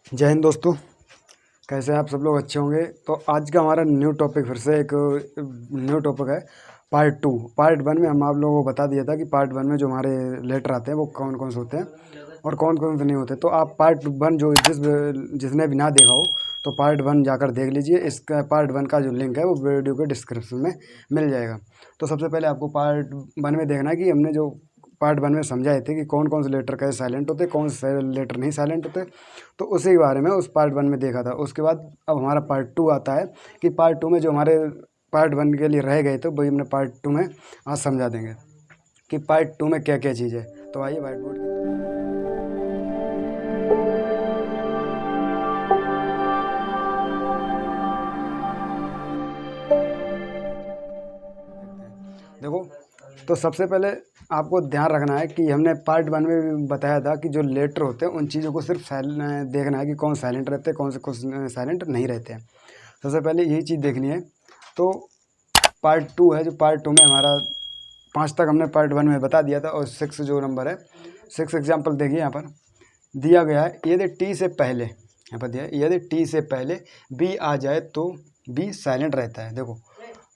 जय हिंद दोस्तों। कैसे हैं आप सब लोग? अच्छे होंगे। तो आज का हमारा न्यू टॉपिक फिर से एक न्यू टॉपिक है पार्ट 2। पार्ट 1 में हम आप लोगों को बता दिया था कि पार्ट 1 में जो हमारे लेटर आते हैं वो कौन कौन से होते हैं और कौन कौन से नहीं होते। तो आप पार्ट 1 जो जिसने भी ना देखा हो तो पार्ट 1 जाकर देख लीजिए। इसका पार्ट 1 का जो लिंक है वो वीडियो के डिस्क्रिप्शन में मिल जाएगा। तो सबसे पहले आपको पार्ट 1 में देखना है कि हमने जो पार्ट 1 में समझाए थे कि कौन कौन से लेटर कैसे साइलेंट होते, कौन से लेटर नहीं साइलेंट होते। तो उसी के बारे में उस पार्ट 1 में देखा था। उसके बाद अब हमारा पार्ट 2 आता है कि पार्ट 2 में जो हमारे पार्ट 1 के लिए रह गए थे वही हमने पार्ट 2 में आज समझा देंगे कि पार्ट 2 में क्या क्या चीज़ है। तो आइए व्हाइट बोर्ड की देखो। तो सबसे पहले आपको ध्यान रखना है कि हमने पार्ट 1 में भी बताया था कि जो लेटर होते हैं उन चीज़ों को सिर्फ देखना है कि कौन साइलेंट रहते हैं, कौन से साइलेंट नहीं रहते हैं। सबसे पहले यही चीज़ देखनी है। तो पार्ट 2 है, जो पार्ट 2 में हमारा 5 तक हमने पार्ट 1 में बता दिया था और 6 जो नंबर है 6 एग्जाम्पल देखिए। यहाँ पर दिया गया है, यदि टी से पहले, यहाँ पर दिया है यदि टी से पहले बी आ जाए तो बी साइलेंट रहता है। देखो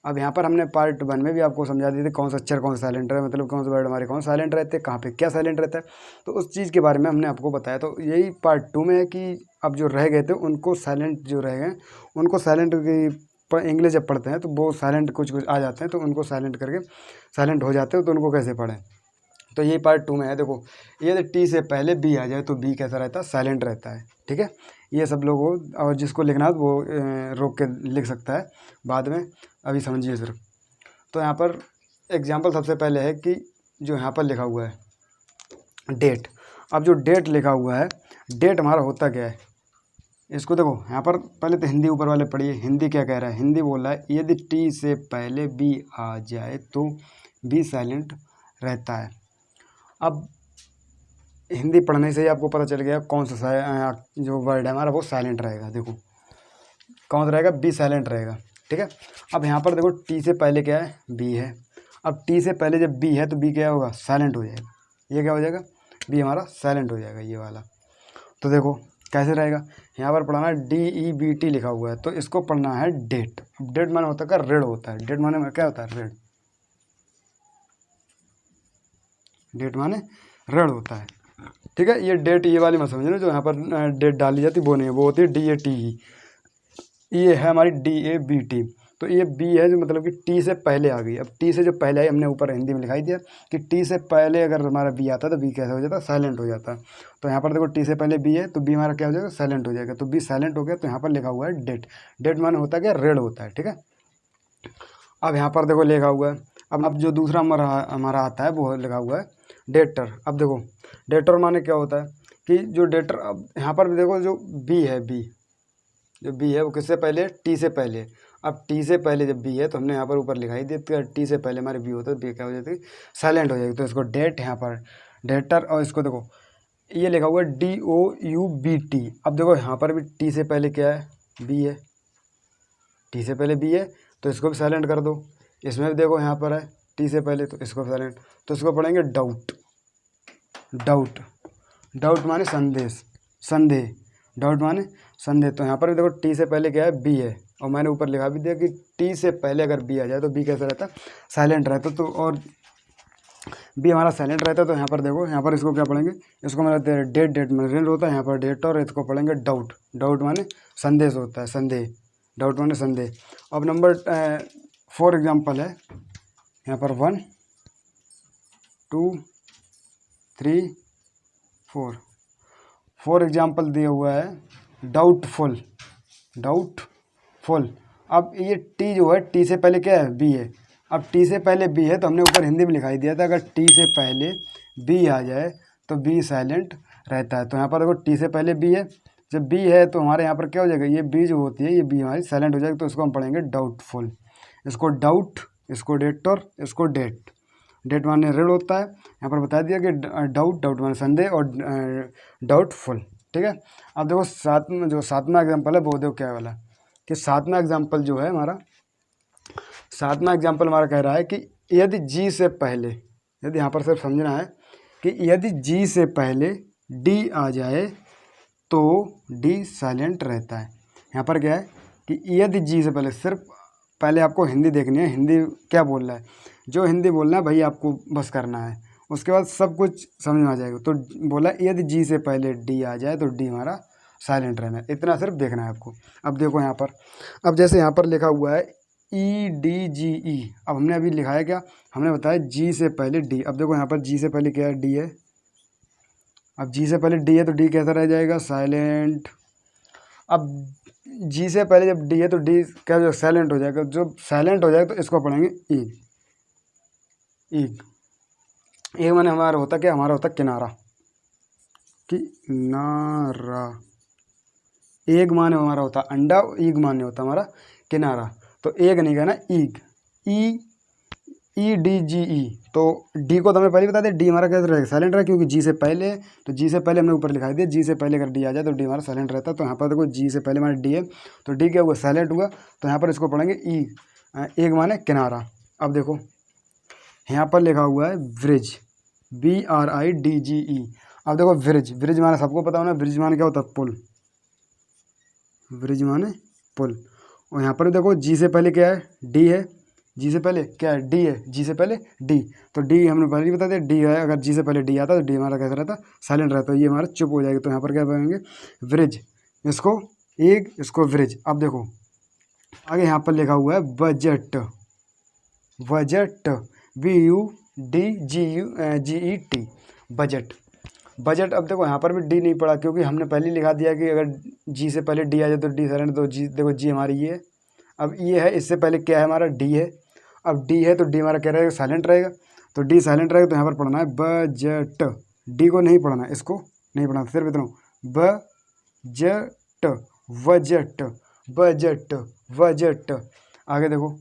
अब यहाँ पर हमने पार्ट 1 में भी आपको समझा दी थी कौन सा अक्षर कौन सा साइलेंट है, मतलब कौन से वर्ड हमारे कौन साइलेंट रहते हैं, कहाँ पे क्या साइलेंट रहता है। तो उस चीज़ के बारे में हमने आपको बताया। तो यही पार्ट 2 में है कि अब जो रह गए थे उनको साइलेंट जो रह गए उनको साइलेंट की इंग्लिश जब पढ़ते हैं तो वो साइलेंट कुछ कुछ आ जाते हैं, तो उनको साइलेंट करके साइलेंट हो जाते हैं। तो उनको कैसे पढ़ें, तो ये पार्ट 2 में है। देखो यदि टी से पहले बी आ जाए तो बी कैसा रहता है, साइलेंट रहता है। ठीक है, ये सब लोगों और जिसको लिखना है वो रोक के लिख सकता है बाद में, अभी समझिए सिर्फ। तो यहाँ पर एग्जाम्पल सबसे पहले है कि जो यहाँ पर लिखा हुआ है डेट। अब जो डेट लिखा हुआ है, डेट हमारा होता क्या है, इसको देखो यहाँ पर पहले तो हिंदी ऊपर वाले पढ़िए। हिंदी क्या कह रहा है, हिंदी बोल रहा है यदि टी से पहले बी आ जाए तो बी साइलेंट रहता है। अब हिंदी पढ़ने से ही आपको पता चल गया कौन सा जो वर्ड है हमारा वो साइलेंट रहेगा। देखो कौन सा रहेगा, बी साइलेंट रहेगा। ठीक है, अब यहाँ पर देखो टी से पहले क्या है, बी है। अब टी से पहले जब बी है तो बी क्या होगा, साइलेंट हो जाएगा। ये क्या हो जाएगा, बी हमारा साइलेंट हो जाएगा, ये वाला। तो देखो कैसे रहेगा, यहाँ पर पढ़ना DEBT लिखा हुआ है तो इसको पढ़ना है डेट। अब डेट माने होता है ऋण होता है, डेट माने क्या होता है, ऋण। डेट माने ऋण होता है। ठीक है, ये डेट ये वाली मत समझना जो यहाँ पर डेट डाली जाती वो नहीं है, वो होती है DATE। ये है हमारी DABT। तो ये बी है जो मतलब कि टी से पहले आ गई। अब टी से जो पहले आई हमने ऊपर हिंदी में लिखाई दिया कि टी से पहले अगर हमारा बी आता तो बी कैसा हो जाता, साइलेंट हो जाता। तो यहाँ पर देखो टी से पहले बी है तो बी हमारा क्या हो जाएगा, साइलेंट हो जाएगा। तो बी साइलेंट हो गया तो यहाँ पर लिखा हुआ है डेट। डेट माने होता है क्या, ऋण होता है। ठीक है, अब यहाँ पर देखो लिखा हुआ है। अब जो दूसरा हमारा आता है वो लिखा हुआ है डेटर। अब देखो डेटर माने क्या होता है कि जो डेटर, अब यहाँ पर भी देखो जो बी है, बी जो बी है वो किससे पहले, टी से पहले। अब टी से पहले जब बी है तो हमने यहाँ पर ऊपर लिखाई दी तो टी से पहले हमारे बी होता है, बी क्या हो जाती है, साइलेंट हो जाएगी। तो इसको डेट यहाँ पर डेटर, और इसको देखो ये लिखा हुआ है DOUBT। अब देखो यहाँ पर भी टी से पहले क्या है, बी है। टी से पहले बी है तो इसको भी साइलेंट कर दो। इसमें भी देखो यहाँ पर है टी से पहले तो इसको साइलेंट। तो इसको पढ़ेंगे डाउट। डाउट, डाउट माने संदेश, संदेह। डाउट माने संदेह। तो यहाँ पर भी देखो टी से पहले क्या है, बी है। और मैंने ऊपर लिखा भी दिया कि टी से पहले अगर बी आ जाए तो बी कैसा रहता, साइलेंट रहता। तो और बी हमारा साइलेंट रहता है। तो यहाँ पर देखो यहाँ पर इसको क्या पढ़ेंगे, इसको मैंने डेट, डेट में ऋण होता है, यहाँ पर डेट, और इसको पढ़ेंगे डाउट। डाउट माने संदेश होता है, संदेह। डाउट माने संदेह। अब नंबर 4 एग्जाम्पल है यहाँ पर 1 2 3 4 एग्जाम्पल दिया हुआ है डाउटफुल। डाउटफुल। अब ये टी जो है, टी से पहले क्या है, बी है। अब टी से पहले बी है तो हमने ऊपर हिंदी में लिखाई दिया था अगर टी से पहले बी आ जाए तो बी साइलेंट रहता है। तो यहाँ पर देखो टी से पहले बी है, जब बी है तो हमारे यहाँ पर क्या हो जाएगा, ये बी जो होती है ये बी हमारी साइलेंट हो जाएगी। तो इसको हम पढ़ेंगे डाउटफुल। इसको डाउट, इसको डेट, और इसको डेट। डेट माने ऋण होता है, यहाँ पर बता दिया कि डाउट, डाउट माने संदेह, और डाउटफुल। ठीक है, अब देखो सातवां एग्जाम्पल है वो देखो क्या वाला, कि सातवां एग्जाम्पल जो है हमारा, सातवां एग्जाम्पल हमारा कह रहा है कि यदि जी से पहले, यदि यहाँ पर सिर्फ समझना है कि यदि जी से पहले डी आ जाए तो डी साइलेंट रहता है। यहाँ पर क्या है कि यदि जी से पहले, सिर्फ पहले आपको हिंदी देखनी है, हिंदी क्या बोल रहा है, जो हिंदी बोलना है भाई आपको बस करना है, उसके बाद सब कुछ समझ में आ जाएगा। तो बोला यदि जी से पहले डी आ जाए तो डी हमारा साइलेंट रहना है, इतना सिर्फ देखना है आपको। अब देखो यहाँ पर, अब जैसे यहाँ पर लिखा हुआ है EDGE, अब हमने अभी लिखा है क्या, हमने बताया जी से पहले डी। अब देखो यहाँ पर जी से पहले क्या है, डी है। अब जी से पहले डी है तो डी कैसा रह जाएगा, साइलेंट। अब जी से पहले जब डी है तो डी क्या जो साइलेंट हो जाएगा, जो साइलेंट हो जाएगा तो इसको पढ़ेंगे ईग। ईग, ईग माने हमारा होता क्या, हमारा होता किनारा, किनारा। एग माने हमारा होता अंडा, ईग माने होता हमारा किनारा। तो एग नहीं कहना, ईग, EDGE। तो डी को तो हमें पहले बता दें, डी हमारा कैसे रहेगा, साइलेंट रहेगा, क्योंकि जी से पहले, तो जी से पहले हमने ऊपर लिखा दिया, जी से पहले अगर डी आ जाए तो डी हमारा साइलेंट रहता है। तो यहाँ पर देखो जी से पहले हमारा डी है, तो डी क्या हुआ, साइलेंट हुआ। तो यहाँ पर इसको पढ़ेंगे एग माने किनारा। अब देखो यहाँ पर लिखा हुआ है ब्रिज, BRIDGE। अब देखो ब्रिज, ब्रिज माने सबको पता होना, ब्रिज माने क्या होता है, पुल, ब्रिज माने पुल। और यहाँ पर देखो जी से पहले क्या है, डी है, जी से पहले क्या है, डी है, जी से पहले डी। तो डी हमने पहले ही बता दिया, डी है, अगर जी से पहले डी आता तो डी हमारा कैसा रहता, साइलेंट रहता, तो ये हमारा चुप हो जाएगा। तो यहाँ पर क्या बोलेंगे, ब्रिज, इसको एग, इसको ब्रिज। अब देखो आगे यहाँ पर लिखा हुआ है budget, budget, BUDGET, budget, budget. अब देखो यहाँ पर भी डी नहीं पड़ा, क्योंकि हमने पहले ही लिखा दिया कि अगर जी से पहले डी आ जाए तो डी साइलेंट। तो जी देखो, जी हमारी ये है, अब ये है, इससे पहले क्या है हमारा, डी है। अब डी है तो डी हमारा क्या रहेगा, साइलेंट रहेगा। तो डी साइलेंट रहेगा, तो यहाँ पर पढ़ना है बजट। डी को नहीं पढ़ना, इसको नहीं पढ़ना, सिर्फ इतना बजट, बजट, बजट, बजट। आगे देखो,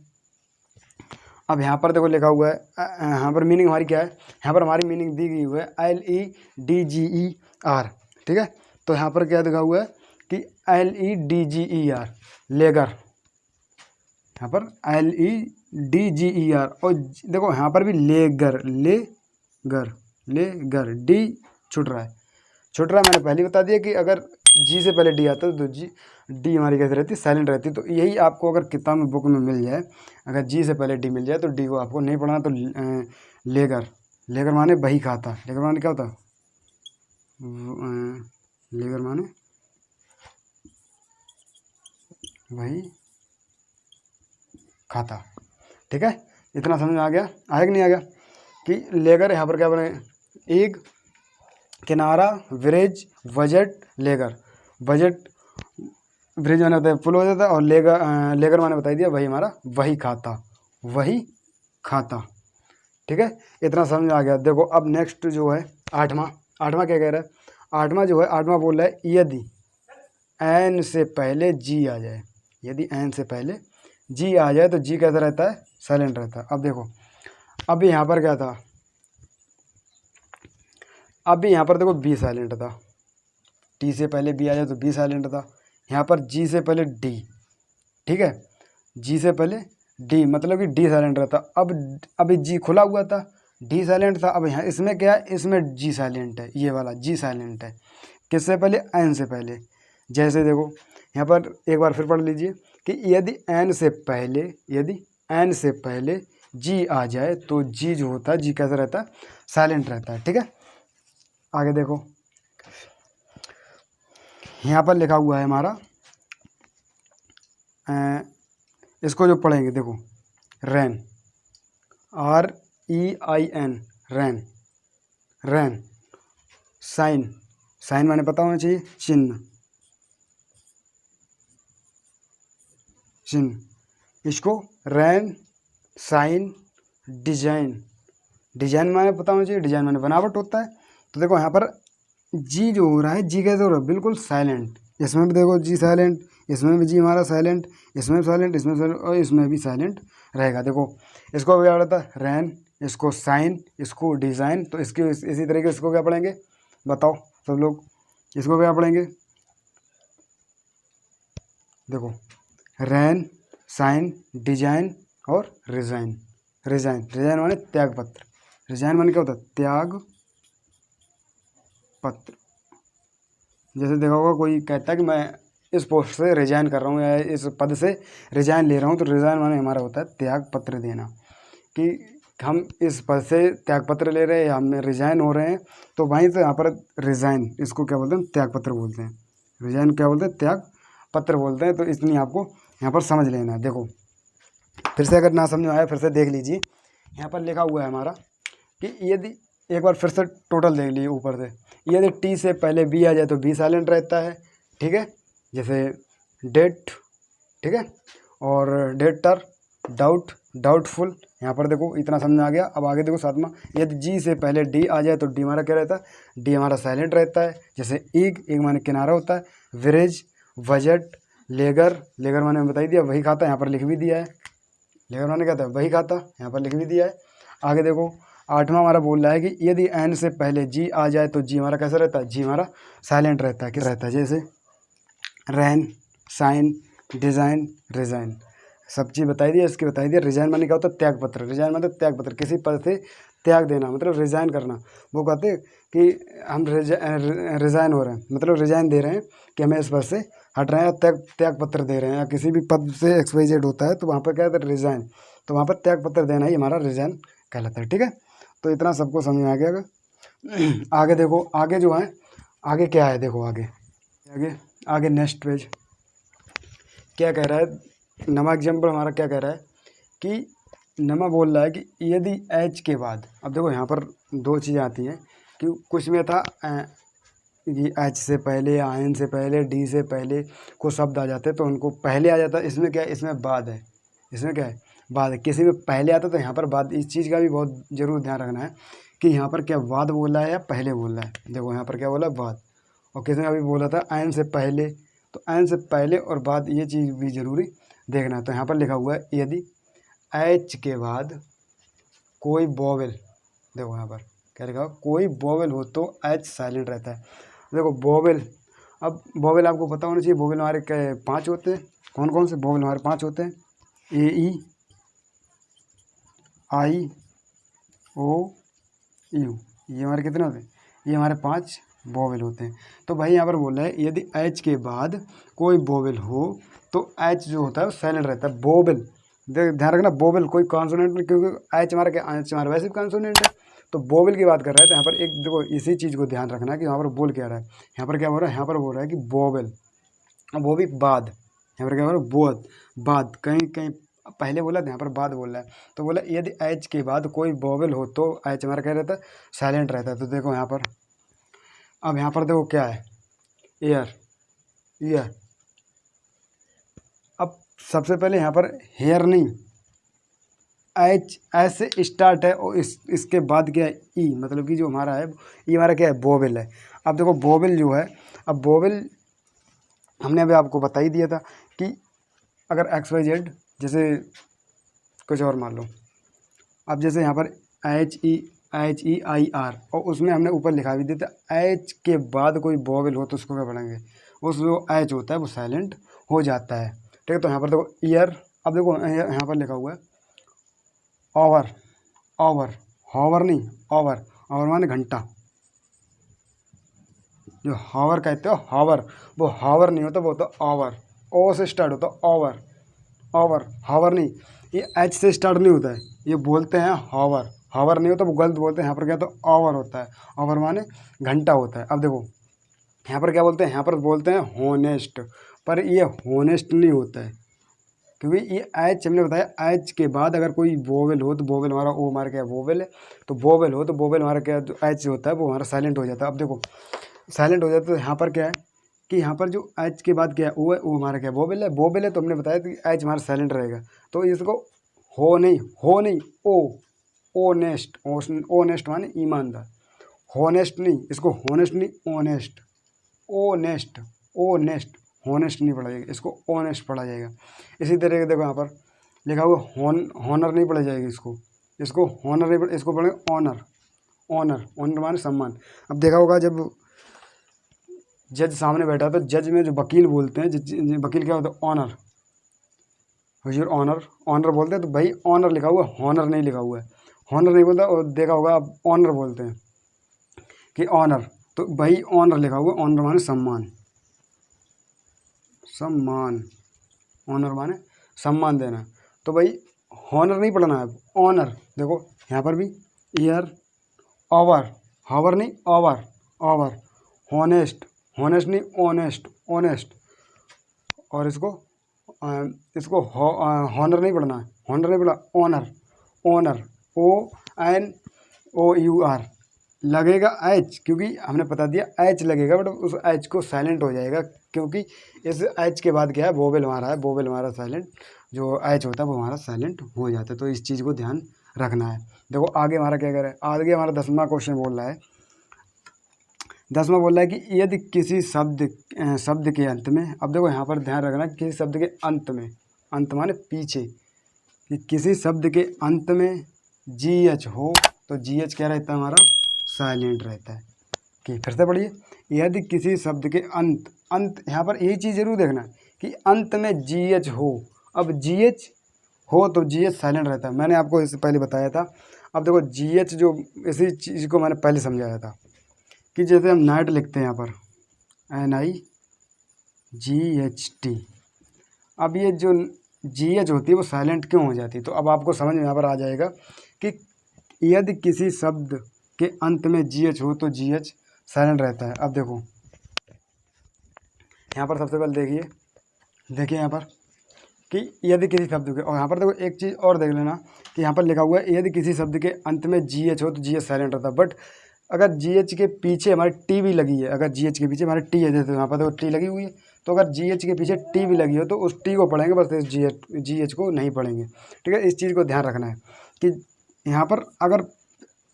अब यहाँ पर देखो लिखा हुआ है, यहाँ पर मीनिंग हमारी क्या है, यहाँ पर हमारी मीनिंग दी गई हुई है LEDGER, ठीक है। तो यहाँ पर क्या लिखा हुआ है कि LEDGER, लेगर, यहाँ पर LEDGER। और देखो यहाँ पर भी लेगर, लेगर, लेगर, डी छूट रहा है, छूट रहा है। मैंने पहले बता दिया कि अगर जी से पहले डी आता है तो डी हमारी कैसे रहती है, साइलेंट रहती है। तो यही आपको अगर किताब में, बुक में मिल जाए, अगर जी से पहले डी मिल जाए तो डी को आपको नहीं पढ़ना। तो लेगर, लेगर माने बही खाता, लेगर माने क्या होता है, लेगर माने वही खाता, ठीक है। इतना समझ में आ गया, आया कि नहीं आ गया, कि लेगर यहाँ पर क्या बने, एक किनारा, ब्रिज, बजट, लेगर। बजट, ब्रिज माने होता है पुल हो जाता है, और लेगर, लेगर माने बताई दिया वही हमारा वही खाता, वही खाता, ठीक है। इतना समझ में आ गया। देखो अब नेक्स्ट जो है आठवां, आठवां क्या कह रहा है, आठवां जो है, आठवां बोल रहा है यदि एन से पहले जी आ जाए, यदि एन से पहले जी आ जाए तो जी कैसा रहता है, साइलेंट रहता है। अब देखो, अभी यहाँ पर क्या था, अभी यहाँ पर देखो बी साइलेंट था, टी से पहले बी आ जाए तो बी साइलेंट था। यहाँ पर जी से पहले डी, ठीक है, जी से पहले डी, मतलब कि डी साइलेंट रहता। अब अभी जी खुला हुआ था, डी साइलेंट था। अब यहाँ इसमें क्या है, इसमें जी साइलेंट है, ये वाला जी साइलेंट है, किससे पहले, एन से पहले। जैसे देखो यहाँ पर एक बार फिर पढ़ लीजिए कि यदि एन से पहले, यदि एन से पहले जी आ जाए तो जी जो होता है, जी कैसा रहता है, साइलेंट रहता है, ठीक है। आगे देखो यहाँ पर लिखा हुआ है हमारा, इसको जो पढ़ेंगे देखो, रैन, REIN, रैन, रैन। साइन, साइन माने पता होना चाहिए, चिन्ह, चिन्ह। इसको रैन, साइन, डिजाइन, डिजाइन माने पता होना चाहिए, डिजाइन माने बनावट होता है। तो देखो यहाँ पर जी जो हो रहा है, जी कैसे हो रहा है, बिल्कुल साइलेंट। इसमें भी देखो जी साइलेंट, इसमें भी जी हमारा साइलेंट, इसमें साइलेंट, इसमें साइलेंट, और इसमें भी साइलेंट रहेगा। देखो इसको क्या पढ़ता है, रैन, इसको साइन, इसको डिज़ाइन। तो इसकी इसी तरीके से इसको क्या पढ़ेंगे, बताओ सब लोग, इसको क्या पढ़ेंगे, देखो रैन, साइन, डिजाइन और रिजाइन। रिजाइन, रिजाइन माने त्याग पत्र, रिजाइन माने क्या होता है, त्याग पत्र। जैसे देखा होगा कोई कहता है कि मैं इस पोस्ट से रिजाइन कर रहा हूँ या इस पद से रिजाइन ले रहा हूँ, तो रिजाइन माने हमारा होता है त्याग पत्र देना, कि हम इस पद से त्याग पत्र ले रहे हैं या हम रिजाइन हो रहे हैं, तो वहीं से यहाँ पर रिजाइन, इसको क्या बोलते हैं, त्याग पत्र बोलते हैं। रिजाइन क्या बोलते हैं, त्याग पत्र बोलते हैं। तो इसलिए आपको यहाँ पर समझ लेना है। देखो फिर से अगर ना समझ में आया फिर से देख लीजिए, यहाँ पर लिखा हुआ है हमारा कि यदि, एक बार फिर से टोटल देख लीजिए ऊपर से, यदि टी से पहले बी आ जाए तो बी साइलेंट रहता है, ठीक है, जैसे डेट, ठीक है, और डेटर, डाउट, डाउटफुल। यहाँ पर देखो इतना समझ में आ गया। अब आगे देखो सातवां, यदि जी से पहले डी आ जाए तो डी हमारा क्या रहता है, डी हमारा साइलेंट रहता है, जैसे ईग, ईग माने किनारा होता है, विरेज, बजट, लेगर, लेगर माने बता ही दिया वही खाता, यहाँ पर लिख भी दिया है, लेगर माने क्या था, वही खाता, यहाँ पर लिख भी दिया है। आगे देखो आठवां हमारा बोल रहा है कि यदि एन से पहले जी आ जाए तो जी हमारा कैसा रहता है, जी हमारा साइलेंट रहता है, किस रहता है, जैसे रैन, साइन, डिज़ाइन, रिजाइन, सब चीज़ बताई दी, इसकी बताई दी। रिजाइन माने क्या होता है, त्याग पत्र। रिजाइन मतलब त्याग पत्र, किसी पद से त्याग देना, मतलब रिजाइन करना। वो कहते हैं कि हम रिजाइन हो रहे हैं, मतलब रिजाइन दे रहे हैं कि हमें इस पद से हट रहे हैं, त्याग त्याग पत्र दे रहे हैं, या किसी भी पद से XYZ होता है तो वहाँ पर क्या है, रिजाइन, तो वहाँ पर त्याग पत्र देना ही हमारा रिजाइन कहलाता है, ठीक है। तो इतना सबको समझ में आ गया। आगे देखो, आगे जो है, आगे क्या है, देखो आगे आगे आगे नेक्स्ट पेज क्या कह रहा है। नमा एग्जाम्पल हमारा क्या कह रहा है कि नमा बोल रहा है कि यदि एच के बाद, अब देखो यहाँ पर दो चीज़ें आती हैं कि कुछ में था कि एच से पहले, आयन से पहले, डी से पहले को शब्द आ जाते हैं तो उनको पहले आ जाता है, इसमें क्या है, इसमें बाद है, इसमें क्या है, बाद है। किसी में पहले आता तो यहाँ पर बाद, इस चीज़ का भी बहुत ज़रूर ध्यान रखना है कि यहाँ पर क्या बाद बोल रहा है या पहले बोल रहा है। देखो यहाँ पर क्या बोला, बाद, और किसी ने अभी बोला था आयन से पहले, तो आयन से पहले और बाद, ये चीज़ भी ज़रूरी देखना है। तो यहाँ पर लिखा हुआ है यदि एच के बाद कोई वोवेल, देखो यहाँ पर क्या लिखा हुआ, कोई वोवेल हो तो एच साइलेंट रहता है। देखो वोवेल, अब वोवेल आपको पता होना चाहिए, वोवेल हमारे क्या 5 होते हैं, कौन कौन से वोवेल हमारे 5 होते हैं, ए ई आई ओ यू, ये हमारे कितने होते हैं, ये हमारे 5 वोवेल होते हैं। तो भाई यहाँ पर बोल रहा है यदि एच के बाद कोई वोवेल हो तो एच जो होता है वो साइलेंट रहता है। वोवेल, ध्यान रखना, वोवेल कोई कॉन्सोनेंट नहीं, क्योंकि एच हमारा क्या, एच हमारा वैसे भी कॉन्सोनेंट है, तो वोवेल की बात कर रहा है। तो यहाँ पर एक देखो इसी चीज़ को ध्यान रखना है कि यहाँ पर बोल क्या रहा है, यहाँ पर क्या हो रहा है, यहाँ पर बोल रहा है कि वोवेल, वो भी बाद, यहाँ पर क्या हो रहा है, बोध, बाद, कहीं कहीं पहले बोला था, यहाँ पर बाद बोल रहा है। तो बोला यदि एच के बाद कोई वोवेल हो तो एच हमारा क्या रहता है, साइलेंट रहता है। तो देखो यहाँ पर, अब यहाँ पर देखो क्या है, एयर, ईयर। अब सबसे पहले यहाँ पर हेयर नहीं, एच एस से स्टार्ट है और इसके बाद क्या है, ई, मतलब कि जो हमारा है ये हमारा क्या है, वोवेल है। अब देखो वोवेल जो है, अब वोवेल हमने अभी आपको बता ही दिया था कि अगर XYZ, जैसे कुछ और मान लो, अब जैसे यहाँ पर HEIR, और उसमें हमने ऊपर लिखा भी दिया था एच के बाद कोई वोवेल हो तो उसको क्या पढ़ेंगे, उस जो एच होता है वो साइलेंट हो जाता है, ठीक है। तो यहाँ पर देखो ईयर, अब देखो यहाँ पर लिखा हुआ है ओवर, ओवर, हॉवर नहीं, ओवर, ओवर माने घंटा, जो हावर कहते हो हावर, वो हावर नहीं होता, वो होता ओवर, ओ से स्टार्ट होता, ओवर, ओवर, हावर नहीं, ये एच से स्टार्ट नहीं होता है, ये बोलते हैं हावर, हावर नहीं होता, वो गलत बोलते हैं। यहाँ पर क्या होता है, ओवर होता है, ओवर माने घंटा होता है। अब देखो यहाँ पर क्या बोलते हैं, यहाँ पर बोलते हैं होनेस्ट, पर ये होनेस्ट नहीं होता है, क्योंकि ये एच हमने बताया एच के बाद अगर कोई वोवेल हो तो वोवेल हमारा, ओ हमारा क्या वोवेल है, तो वोवेल हो तो वोवेल हमारा क्या, जो एच होता है वो हमारा साइलेंट हो जाता है। अब देखो साइलेंट हो जाता है तो यहाँ पर क्या है कि यहाँ पर जो एच के बाद क्या है, ओ है, वो हमारा क्या वोवेल है, वोवेल है, तो हमने बताया कि एच हमारा साइलेंट रहेगा। तो इसको हो नहीं, हो नहीं, ओ नेस्ट, ओ नेस्ट माने ईमानदार, होनेस्ट नहीं, इसको होनेस्ट नहीं, ओनेस्ट, ओ नेस्ट, ओ नेस्ट, होनेस्ट नहीं पढ़ा जाएगा, इसको ऑनेस्ट पढ़ा जाएगा। इसी तरह देखो यहाँ पर लिखा हुआ हॉनर नहीं पढ़ा जाएगा, इसको हॉनर नहीं पढ़, इसको पढ़ेंगे ऑनर, ऑनर, ऑनर माने सम्मान। अब देखा होगा जब जज सामने बैठा तो जज में जो वकील बोलते हैं, वकील क्या होता है, ऑनर, हुजूर ऑनर, ऑनर बोलते हैं। तो भाई ऑनर लिखा हुआ है, हॉनर नहीं लिखा हुआ है, हॉनर नहीं बोलता, और देखा होगा आप ऑनर बोलते हैं कि ऑनर, तो भाई ऑनर लिखा हुआ, ऑनर माने सम्मान, सम्मान, ऑनर माने सम्मान देना। तो भाई हॉनर नहीं पढ़ना है, ऑनर। देखो यहाँ पर भी ईयर, ओवर, हावर नहीं ओवर, ओवर, हॉनेस्ट, हॉनेस्ट नहीं ऑनेस्ट, ऑनेस्ट। और इसको हॉनर नहीं पढ़ना है, हॉनर नहीं पढ़ा, ऑनर, ऑनर, ONOUR। लगेगा एच, क्योंकि हमने बता दिया एच लगेगा, बट उस एच को साइलेंट हो जाएगा, क्योंकि इस एच के बाद क्या है, वोवेल हमारा है, वोवेल हमारा साइलेंट, जो एच होता है वो हमारा साइलेंट हो जाता है। तो इस चीज़ को ध्यान रखना है। देखो आगे हमारा क्या करें, आगे हमारा 10वां क्वेश्चन बोल रहा है, 10वां बोल रहा है कि यदि किसी शब्द के अंत में, अब देखो यहाँ पर ध्यान रखना, किसी शब्द के अंत में, अंत माने पीछे, कि किसी शब्द के अंत में GH हो तो GH क्या रहता है हमारा, साइलेंट रहता है। कि फिर से पढ़िए, यदि किसी शब्द के अंत यहाँ पर यही चीज़ जरूर देखना कि अंत में GH हो। अब GH हो तो GH साइलेंट रहता है, मैंने आपको इससे पहले बताया था। अब देखो GH जो, इसी चीज़ को मैंने पहले समझाया था कि जैसे हम नाइट लिखते हैं यहाँ पर NIGHT, अब ये जो GH होती है वो साइलेंट क्यों हो जाती है, तो अब आपको समझ में यहाँ पर आ जाएगा कि यदि किसी शब्द के अंत में GH हो तो GH साइलेंट रहता है। अब देखो यहाँ पर सबसे पहले देखिए यहाँ पर कि यदि किसी शब्द के, और यहाँ पर देखो एक चीज़ और देख लेना कि यहाँ पर लिखा हुआ है यदि किसी शब्द के अंत में GH हो तो GH साइलेंट रहता है। बट अगर GH के पीछे हमारी T भी लगी है, अगर GH के पीछे हमारी T है, जैसे यहाँ पर देखो T लगी हुई है, तो अगर GH के पीछे T भी लगी हो तो उस T को पढ़ेंगे, बस इस GH को नहीं पढ़ेंगे। ठीक है, इस चीज़ को ध्यान रखना है कि यहाँ पर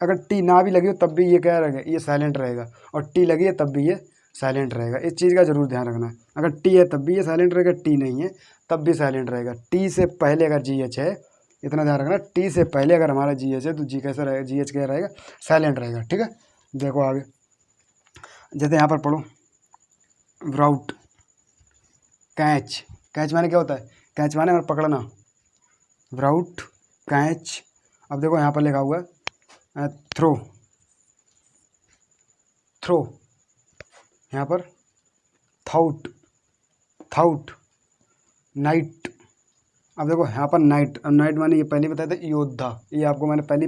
अगर T ना भी लगी हो तब भी ये क्या रहेगा, ये साइलेंट रहेगा, और T लगी है तब भी ये साइलेंट रहेगा। इस चीज़ का जरूर ध्यान रखना है। अगर T है तब भी ये साइलेंट रहेगा, T नहीं है तब भी साइलेंट रहेगा। T से पहले अगर GH है, इतना ध्यान रखना, T से पहले अगर हमारा GH है तो G कैसा रहेगा, GH क्या रहेगा, साइलेंट रहेगा। ठीक है, देखो आगे, जैसे यहाँ पर पढ़ो, व्राउट, कैच, कैच माने क्या होता है, कैच माने पकड़ना, व्राउट, कैच। अब देखो यहाँ पर लिखा हुआ है थ्रो, थ्रो, यहाँ पर थाउट, थाउट, नाइट। अब देखो यहाँ पर नाइट, अब नाइट माने ये पहले बताया था योद्धा, ये आपको मैंने पहले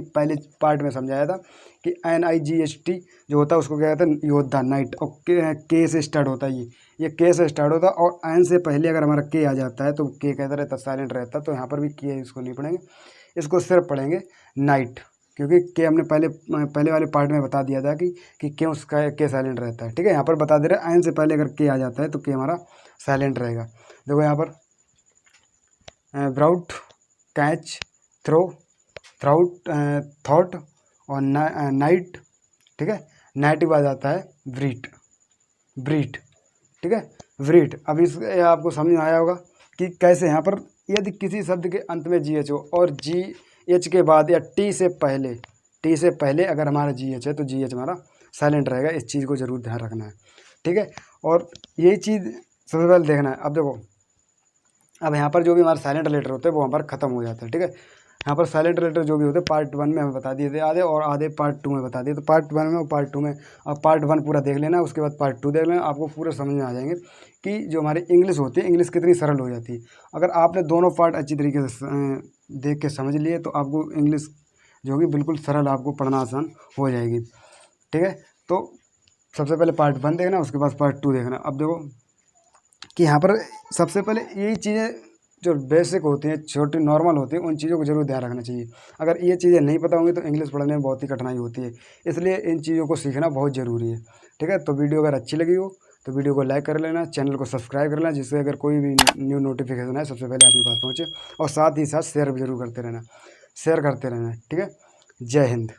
पार्ट में समझाया था कि NIGHT जो होता है उसको क्या कहते हैं, योद्धा, नाइट। और के से स्टार्ट होता है, ये के से स्टार्ट होता है, और एन से पहले अगर हमारा के आ जाता है तो के कहता रहता है, साइलेंट रहता है। तो यहाँ पर भी के, इसको नहीं पढ़ेंगे, इसको सिर्फ पढ़ेंगे नाइट, क्योंकि के हमने पहले वाले पार्ट में बता दिया था कि क्यों उसका के साइलेंट रहता है। ठीक है, यहाँ पर बता दे रहे हैं एन से पहले अगर के आ जाता है तो के हमारा साइलेंट रहेगा। देखो यहाँ पर व्राउट, कैच, थ्रो, थ्राउट, थॉट और नाइट। ठीक है, नाइट के बाद आता है ब्रीट, ब्रीट। ठीक है, ब्रीट। अब इस आपको समझ में आया होगा कि कैसे यहाँ पर यदि किसी शब्द के अंत में GH हो और GH के बाद या T से पहले अगर हमारा GH है तो GH हमारा साइलेंट रहेगा। इस चीज़ को ज़रूर ध्यान रखना है। ठीक है, और यही चीज़ सबसे पहले देखना है। अब देखो, अब यहाँ पर जो भी हमारे साइलेंट लेटर होते हैं वो हमारा ख़त्म हो जाता है। ठीक है, यहाँ पर साइलेंट लेटर जो भी होते हैं पार्ट 1 में हमें बता दिए थे आधे, और आधे पार्ट 2 में बता दिए। तो पार्ट 1 में और पार्ट 2 में, अब पार्ट 1 पूरा देख लेना, उसके बाद पार्ट 2 देख लेना, आपको पूरे समझ में आ जाएंगे कि जो हमारी इंग्लिश होती है, इंग्लिश कितनी सरल हो जाती है। अगर आपने दोनों पार्ट अच्छी तरीके से देख के समझ लिए तो आपको इंग्लिश जो होगी बिल्कुल सरल, आपको पढ़ना आसान हो जाएगी। ठीक है, तो सबसे पहले पार्ट 1 देखना, उसके बाद पार्ट 2 देखना। अब देखो कि यहाँ पर सबसे पहले यही चीज़ें जो बेसिक होती हैं, छोटी नॉर्मल होती हैं, उन चीज़ों को जरूर ध्यान रखना चाहिए। अगर ये चीज़ें नहीं पता होंगी तो इंग्लिश पढ़ने में बहुत ही कठिनाई होती है, इसलिए इन चीज़ों को सीखना बहुत ज़रूरी है। ठीक है, तो वीडियो अगर अच्छी लगी हो तो वीडियो को लाइक कर लेना, चैनल को सब्सक्राइब कर लेना, जिससे अगर कोई भी न्यू नोटिफिकेशन है सबसे पहले आपके पास पहुँचे, और साथ ही साथ शेयर भी जरूर करते रहना, शेयर करते रहना। ठीक है, जय हिंद।